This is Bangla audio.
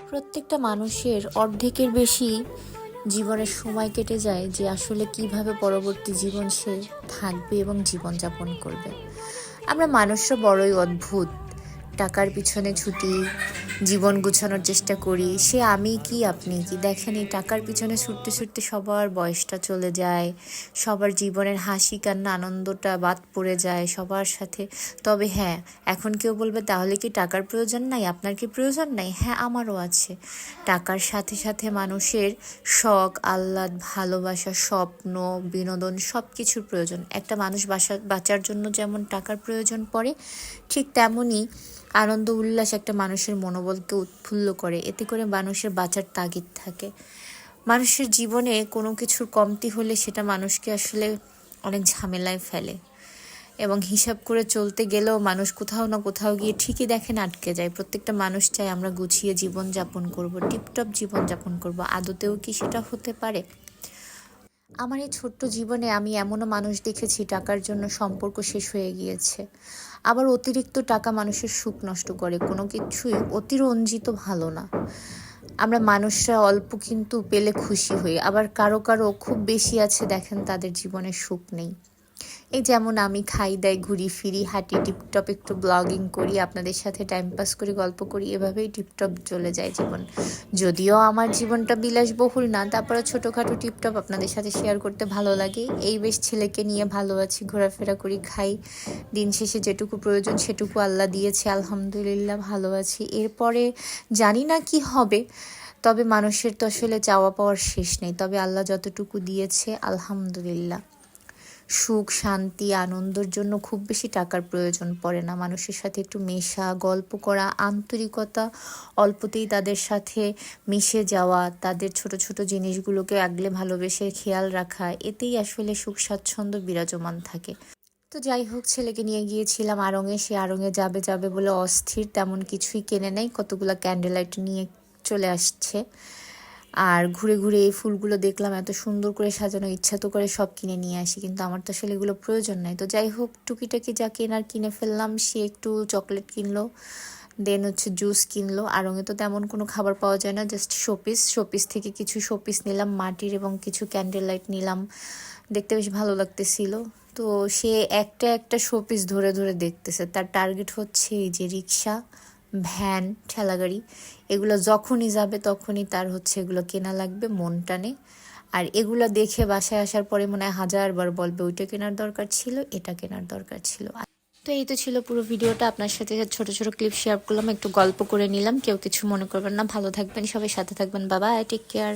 প্রত্যেকটা মানুষের অর্ধেকের বেশি জীবনের সময় কেটে যায় যে আসলে কিভাবে পরবর্তী জীবন সে থাকবে এবং জীবনযাপন করবে। আমরা মানুষরা বড়ই অদ্ভুত। টাকার পিছনে ছুটি, জীবন গুছানোর চেষ্টা করি, সে আমি কি আপনি কি। দেখেন, এই টাকার পিছনে ছুটতে ছুটতে সবার বয়সটা চলে যায়, সবার জীবনের হাসি কান্না আনন্দটা বাদ পড়ে যায় সবার সাথে। তবে হ্যাঁ, এখন কেউ বলবে তাহলে কি টাকার প্রয়োজন নাই, আপনার কি প্রয়োজন নাই? হ্যাঁ, আমারও আছে। টাকার সাথে সাথে মানুষের শখ, আহ্লাদ, ভালোবাসা, স্বপ্ন, বিনোদন সব কিছুর প্রয়োজন। একটা মানুষ বাঁচার জন্য যেমন টাকার প্রয়োজন পড়ে, ঠিক তেমনই আনন্দ উল্লাস একটা মানুষের মনোবলকে উৎফুল্ল করে। এতে করে মানুষের বাঁচার তাগিদ থাকে। মানুষের জীবনে কোনো কিছুর কমতি হলে সেটা মানুষকে আসলে অনেক ঝামেলায় ফেলে, এবং হিসাব করে চলতে গেলেও মানুষ কোথাও না কোথাও গিয়ে ঠিকই দেখেন আটকে যায়। প্রত্যেকটা মানুষ চায় আমরা গুছিয়ে জীবনযাপন করব, টিপটপ জীবনযাপন করব। আদতেও কি সেটা হতে পারে? আমার এই ছোট্ট জীবনে আমি এমনও মানুষ দেখেছি টাকার জন্য সম্পর্ক শেষ হয়ে গিয়েছে। আবার অতিরিক্ত টাকা মানুষের সুখ নষ্ট করে। কোনো কিছুই অতিরঞ্জিত ভালো না। আমরা মানুষরা অল্প কিন্তু পেলে খুশি হই, আবার কারো কারো খুব বেশি আছে, দেখেন তাদের জীবনে সুখ নেই। এই যেমন আমি খাই দাই, ঘুরি ফিরি, হাঁটি, টিপটপ একটু ব্লগিং করি, আপনাদের সাথে টাইম পাস করি, গল্প করি, এভাবেই টিপটপ চলে যায় জীবন। যদিও আমার জীবনটা বিলাসবহুল না, তারপরে ছোটোখাটো টিপটপ আপনাদের সাথে শেয়ার করতে ভালো লাগে। এই বেশ ছেলেকে নিয়ে ভালো আছি, ঘোরাফেরা করি, খাই, দিন শেষে যেটুকু প্রয়োজন সেটুকু আল্লাহ দিয়েছে, আলহামদুলিল্লাহ ভালো আছি। এরপরে জানি না কি হবে, তবে মানুষের তো আসলে চাওয়া পাওয়ার শেষ নেই। তবে আল্লাহ যতটুকু দিয়েছে আলহামদুলিল্লাহ। সুখ, শান্তি, আনন্দের জন্য খুব বেশি টাকার প্রয়োজন পড়ে না। মানুষের সাথে একটু মেশা, গল্প করা, আন্তরিকতা, অল্পতেই তাদের সাথে মিশে যাওয়া, তাদের ছোট ছোট জিনিসগুলোকে আগলে ভালোবেসে খেয়াল রাখা, এতেই আসলে সুখ স্বাচ্ছন্দ্য বিরাজমান থাকে। তো যাই হোক, ছেলেকে নিয়ে গিয়েছিলাম আড়ংয়ে। সে আড়ংয়ে যাবে যাবে বলে অস্থির, তেমন কিছুই কেনে নেই, কতগুলো ক্যান্ডেল লাইট নিয়ে চলে আসছে। আর ঘুরে ঘুরে এই ফুলগুলো দেখলাম এত সুন্দর করে সাজানো, ইচ্ছা তো করে সব কিনে নিয়ে আসি, কিন্তু আমার তো আসলে এগুলো প্রয়োজন নাই। তো যাই হোক, টুকিটাকি যা কেনার কিনে ফেললাম। সে একটু চকলেট কিনলো, দেন জুস কিনলো। আড়ংয়ে তো তেমন কোনো খাবার পাওয়া যায় না, জাস্ট শোপিস। শোপিস থেকে কিছু শোপিস নিলাম মাটির, এবং কিছু ক্যান্ডেল লাইট নিলাম, দেখতে বেশ ভালো লাগতেছিল। তো সে একটা একটা শোপিস ধরে ধরে দেখতেছে। তার টার্গেট হচ্ছে এই যে রিক্সা, ভ্যান, ঠেলাগাড়ি, এগুলো যখনই যাবে তখনই তার হচ্ছে এগুলো কেনা লাগবে, মন টানে। আর এগুলো দেখে বাসায় আসার পরে মনে হয় 1000বার বলবে ওইটা কেনার দরকার ছিল, এটা কেনার দরকার ছিল। তো এই তো ছিল পুরো ভিডিওটা। আপনার সাথে ছোট ছোট ক্লিপ শেয়ার করলাম, একটু গল্প করে নিলাম। কেউ কিছু মনে করবেন না। ভালো থাকবেন, সবাই সাথে থাকবেন। বাবা, টেক কেয়ার।